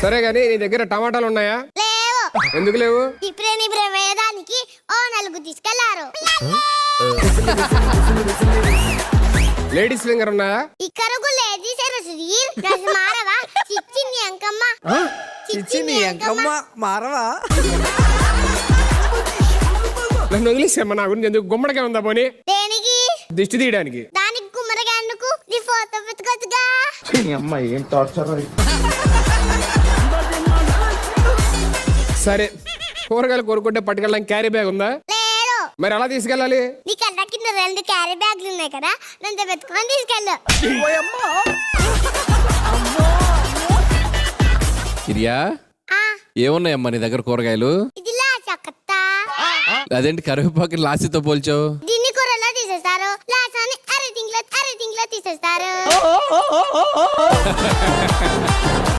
సరే గానీ నీ దగ్గర టమాటాలు ఉన్నాయా? లేవు. ఎందుకు లేవు? ఇప్పుడే వేయడానికి ఓ 4 తీసుకెళ్లారు. లేడీస్ ఫింగర్ ఉన్నాయా? ఇక్కడకు లేడీస్ సుధీర్ మారవా చిచ్చింది అంకమ్మ. చిచ్చింది అంకమ్మ మారవా? నన్ను వదిలేసేమ్మా, నా గురించి ఎందుకు? గుమ్మడికే ఉందా పోనీ? దేనికి? దిష్టి తీయడానికి. దానికి గుమ్మడిగా ఎందుకు? నీ ఫోటో పెట్టుకోవచ్చుగా. అమ్మాయి ఏం టార్చర్. సరే, కూరగాయలు కొనుక్కుంటే పట్టుకెళ్ళడానికి క్యారీ బ్యాగ్ ఉందా? లేదు. మరి ఎలా తీసుకెళ్ళాలి? నీ కళ్ళ కింద 2 క్యారీ బ్యాగ్లు ఉన్నాయి కదా, నన్ను పెట్టుకొని తీసుకెళ్ళు. ఇరియా ఏమున్నాయమ్మా నీ దగ్గర కూరగాయలు? ఇది లాచకత్త. అదేంటి కరివేపాకు లాసితో పోల్చావు? దీన్ని కూరలో తీసేస్తారు, లాసాన్ని అరటింగ్లో తీసేస్తారు.